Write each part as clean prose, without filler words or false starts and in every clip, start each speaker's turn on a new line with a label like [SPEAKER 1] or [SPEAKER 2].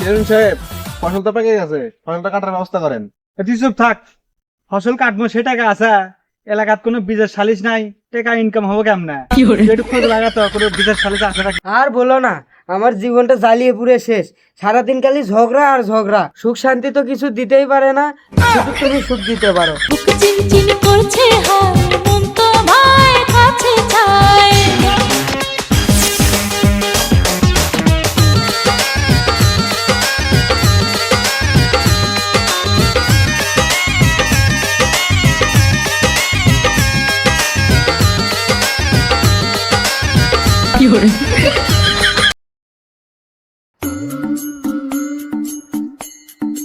[SPEAKER 1] Chairman সাহেব, ফসল তো পেকে গেছে, ফসলটা কাটার ব্যবস্থা করেন।
[SPEAKER 2] তুই চুপ থাক। ফসল কাটবো সে টাকা আছে, এলাকাত কোনো বীজের সালিশ নাই, টাকা ইনকাম হবে কেমনে? একটু খোঁজ লাগাতো কোনো বীজের সালিশ আছে নাকি।
[SPEAKER 3] আর বলো না, আমার জীবনটা জ্বালিয়ে পুড়ে শেষ। সারাদিন খালি ঝগড়া আর ঝগড়া, সুখ শান্তি তো কিছু দিতেই পারে না, শুধু তুমি সুখ দিতে পারো।
[SPEAKER 4] বুক চিনচিন করছে হায়, মন তো ভাই কাছে চায়।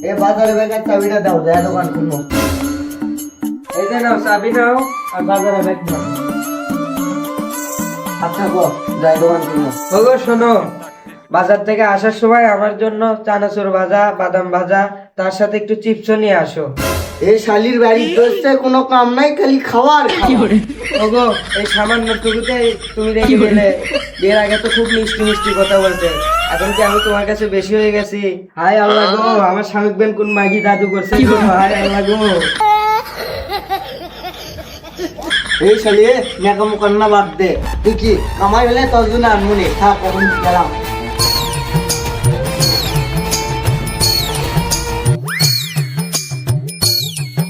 [SPEAKER 3] এ বাজারে ব্যাগের চাবিটা দাও, যায় দোকান খুলবো। এই যে নাও চাবি নাও, আর বাজারে ব্যাগ নাও। আচ্ছা গো, যাই দোকান খুলবো। ওগো শোনো, বাজার থেকে আসার সময় আমার জন্য চানাচুর ভাজা, বাদাম ভাজা, তার সাথে একটু চিপসও নিয়ে আসো। এই শালির বাড়ির দোষে কোনো কাম নাই, খালি খাওয়ার। ওগো, এই সামান্য টুকুতে তুমি রেখে গেলে। বিয়ের আগে তো খুব মিষ্টি মিষ্টি কথা বলতে, এখন কি আমি তোমার কাছে বেশি হয়ে গেছি? হায় আল্লাহ গো, আমার স্বামী বেন কোন মাগি জাদু করছে গো, হায় আল্লাহ গো। এই শালিয়ে নেকামো কান্না বাদ দে, তুই কি কামাই হলে তোর জন্য আনমনি থাক, এখন গেলাম।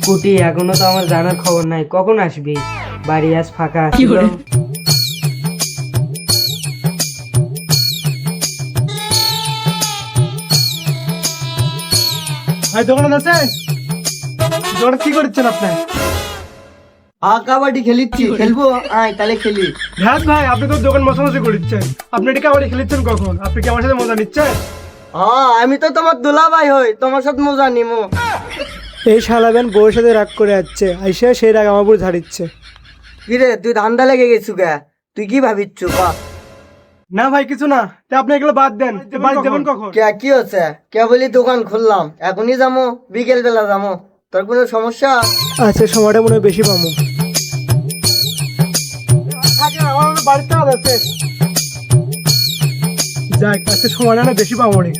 [SPEAKER 3] কুটি, এখনো তো আমার জানার খবর নাই, কখন আসবি? বাড়ি আজ ফাঁকা ছিল।
[SPEAKER 2] ভাই দোকানে আছে, দোকানে কি করছেন আপনি?
[SPEAKER 3] কাবাডি খেলিচ্ছি, খেলবো আয় তাহলে খেলি।
[SPEAKER 2] হ্যাঁ ভাই, আপনি তো দোকান মশামশি করছেন, আপনি এটা কাবাডি খেলেছেন কখন? আপনি কি আমার সাথে মজা নিচ্ছেন?
[SPEAKER 3] আমি তো তোমার দুলাভাই হই, তোমার সাথে মজা নিমো।
[SPEAKER 2] এই শালাবেন বউয়ের সাথে রাগ করে যাচ্ছে, আইসা সেই রাগ আমার উপর ঝাড়িচ্ছে।
[SPEAKER 3] কিরে তুই ধান্দা লেগে গেছু কে? তুই কি ভাবিচ্ছু কা?
[SPEAKER 2] না ভাই কিছু না, তা আপনি এগুলো বাদ দেন, বাড়ি যাবেন কখন?
[SPEAKER 3] কে কি হচ্ছে? কে বলি দোকান খুললাম, এখনই যাবো, বিকেল বেলা যাবো। তোর কোনো সমস্যা?
[SPEAKER 2] আচ্ছা, সময়টা মনে হয় বেশি পাবো। বাড়িতে আছে, যাক আজকে সময়টা না বেশি পাবো রে,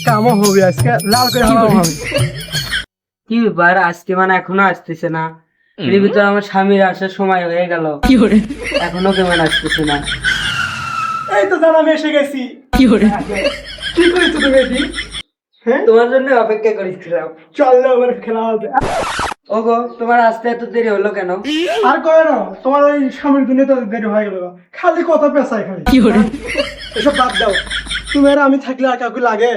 [SPEAKER 2] কামও হবে আজকে, লাল করে হাওয়া হবে।
[SPEAKER 3] কি ব্যাপার, আজকে মানে এখনো আসতেছে না? এর ভিতরে আমার স্বামীর আসার সময় হয়ে গেল, এখনো কেমন আসতেছে না?
[SPEAKER 2] এই তো জানা, আমি এসে গেছি। কি করেছো তুমি এটি? হ্যাঁ,
[SPEAKER 3] তোমার জন্য অপেক্ষা করেছিলাম।
[SPEAKER 2] চল না, ওখানে খেলা হবে।
[SPEAKER 3] ওগো, তোমার আসতে এত দেরি হলো কেন?
[SPEAKER 2] আর কয় না, তোমার ওই স্বামীর দুনিয়া তো দেরি হয়ে গেল, খালি কথা পেঁচাই খালি। এসব বাদ দাও, তুমি আর আমি থাকলে আর কাউকে লাগে?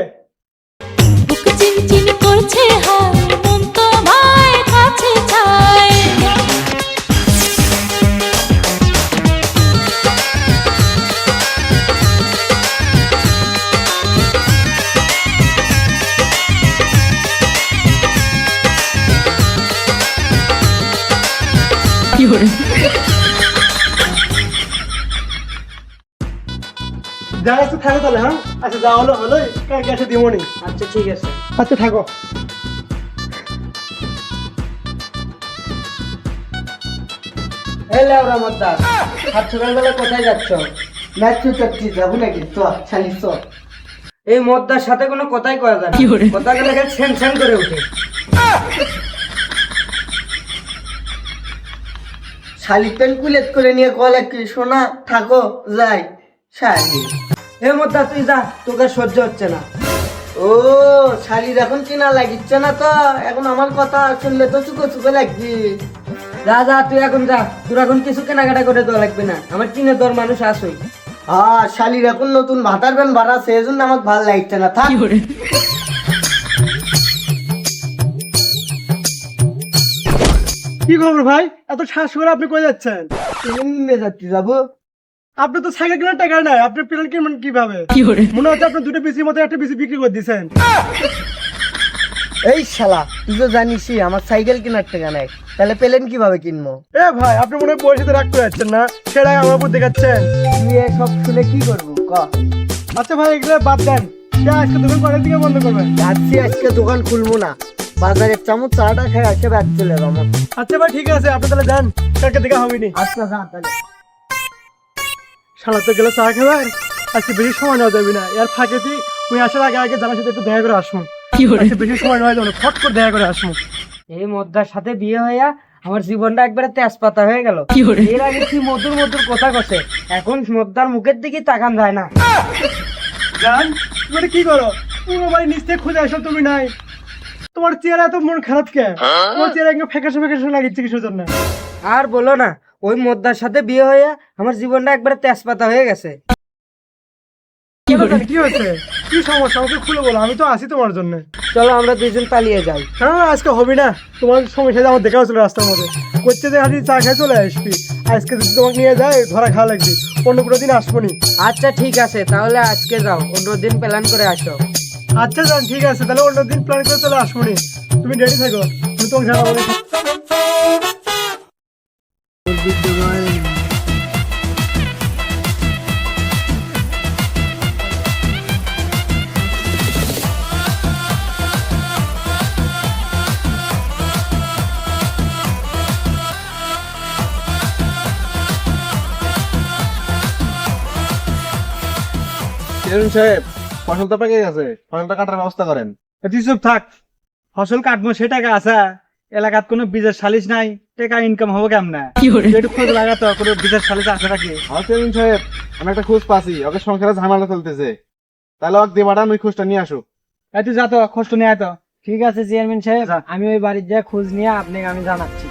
[SPEAKER 4] বুক চিনচিন করছে হায়, মন তো ভাই কাছে চায়।
[SPEAKER 2] যা আছে থাকো তাহলে। হ্যাঁ আচ্ছা, যা হলো হলো, কালকে এসে দিবনি।
[SPEAKER 3] আচ্ছা ঠিক আছে।
[SPEAKER 2] আচ্ছা থাকো।
[SPEAKER 3] এই লেওরা মদ্দা, আজ সকালবেলা কোথায় যাচ্ছ? ম্যাচ চাচ্ছি, যাবো নাকি? চ শালি চ। এই মদ্দার সাথে কোনো কথাই করা যায় না, কথা গেলে ছ্যান ছ্যান করে ওঠে। শালি পেন কুলেট করে নিয়ে কলে কি শোনা, থাকো যাই শালি। এ মদ্দা তুই যা, তোকে সহ্য হচ্ছে না। ও শালির এখন কিনা লাগিচ্ছে না তো, এখন আমার কথা শুনলে তো চুকো চুকো লাগবি। যা যা, তুই এখন যা, তোর এখন কিছু কেনাকাটা করে দেওয়া লাগবে না, আমার কিনে তোর মানুষ আসই। শালির এখন নতুন ভাতার ব্যান ভাড়া, সেই জন্য আমার ভালো লাগছে না, থাক।
[SPEAKER 2] কি খবর ভাই, এত শ্বাস করে আপনি কই যাচ্ছেন?
[SPEAKER 3] যাচ্ছি, যাবো।
[SPEAKER 2] আপনি তো সাইকেল কেনার টাকা নাই, আপনি প্লেন কিনবেন কিভাবে? মনে হচ্ছে আপনি দুটো পিসির মধ্যে একটা পিসি বিক্রি করে দিচ্ছেন।
[SPEAKER 3] এই শালা, তুই তো জানিসই আমার সাইকেল কেনার টাকা নাই, তাহলে প্লেন কিভাবে কিনবো?
[SPEAKER 2] এ ভাই, আপনি মনে হয় বউয়ের সাথে রাগ করে যাচ্ছেন না, সেটাই আমার উপর দেখাচ্ছেন।
[SPEAKER 3] তুই এসব শুনে কি করবো ক?
[SPEAKER 2] আচ্ছা ভাই, এগুলো বাদ দেন, আজকে দোকান কটার দিকে বন্ধ করবেন?
[SPEAKER 3] যাচ্ছি, আজকে দোকান খুলবো না, বাজারের চামচ চাটা খেয়ে আসে ব্যাগ চলে যাবো।
[SPEAKER 2] আচ্ছা ভাই ঠিক আছে, আপনি তাহলে যান, কালকে দেখা হবেনি।
[SPEAKER 3] আচ্ছা যা তাহলে।
[SPEAKER 2] শালা তো গেলে চা খাবার, আজকে বেশি সময় নেওয়া যাবে না, এর ফাঁকে তুই ওই আসার আগে আগে জামার সাথে একটু দেখা করে আসবো। আজকে বেশি সময় নেওয়া যাবে না, ফট করে দেখা করে আসবো।
[SPEAKER 3] এই মদ্দার সাথে বিয়ে হইয়া আমার জীবনটা একবারে তেজপাতা হয়ে গেল। এর আগে কি মধুর মধুর কথা কছে, এখন মদ্দার মুখের দিকে তাকান যায় না।
[SPEAKER 2] জান তুমি এটা কি করো? পুরো বাড়ি নিচ থেকে খুঁজে আসো, তুমি নাই। তোমার চেহারা এত মন খারাপ কে? তোমার চেহারা একদম ফ্যাকাশে ফ্যাকাশে লাগিচ্ছে কিসের জন্য?
[SPEAKER 3] আর বলো না, ওই মদ্দার সাথে বিয়ে হইয়া আমার জীবনটা একবারে তেজপাতা হয়ে গেছে।
[SPEAKER 2] কি হয়েছে? কি সমস্যা আমাকে খুলে বলো, আমি তো আছি তোমার জন্য।
[SPEAKER 3] চলো আমরা দুজন পালিয়ে যাই।
[SPEAKER 2] হ্যাঁ আজকে হবে না, তোমার সমস্যা আমার দেখা হচ্ছিল রাস্তার মধ্যে, করছে যে হাঁটি চা খেয়ে চলে আসবি। আজকে যদি তোমাকে নিয়ে যায় ধরা খাওয়া লাগবে, অন্য কোনো দিন আসবো নি।
[SPEAKER 3] আচ্ছা ঠিক আছে, তাহলে আজকে যাও, অন্যদিন প্ল্যান করে আসো।
[SPEAKER 2] আচ্ছা যান, ঠিক আছে, তাহলে অন্য দিন প্ল্যান করে চলে আসবো নি। তুমি রেডি থাকো, আমি তোমাকে জানাবো।
[SPEAKER 1] চেয়ারম্যান সাহেব, ফসল তো পেকে গেছে, ফসলটা কাটার ব্যবস্থা করেন।
[SPEAKER 2] তুই চুপ থাক, ফসল কাটবো সে টাকা আছে, এলাকাত কোনো বীজের সালিশ নাই, টাকা ইনকাম হবো কেমনে? একটু খোঁজ লাগাতো কোনো বীজের সালিশ আছে নাকি?
[SPEAKER 1] আমার চেয়ারম্যান সাহেব, আমি একটা খোঁজ পাচ্ছি, ওকে সংসারে ঝামেলা চলতেছে, তাহলে ওকে দিয়ে পাঠান, ওই খোঁজটা নিয়ে আসো।
[SPEAKER 2] তুই যা তো, খোঁজ তো নিয়ে আয় তো।
[SPEAKER 3] ঠিক আছে চেয়ারম্যান সাহেব,
[SPEAKER 2] যা।
[SPEAKER 3] আমি ওই বাড়ির যা খোঁজ নিয়ে আপনাকে আমি জানাচ্ছি।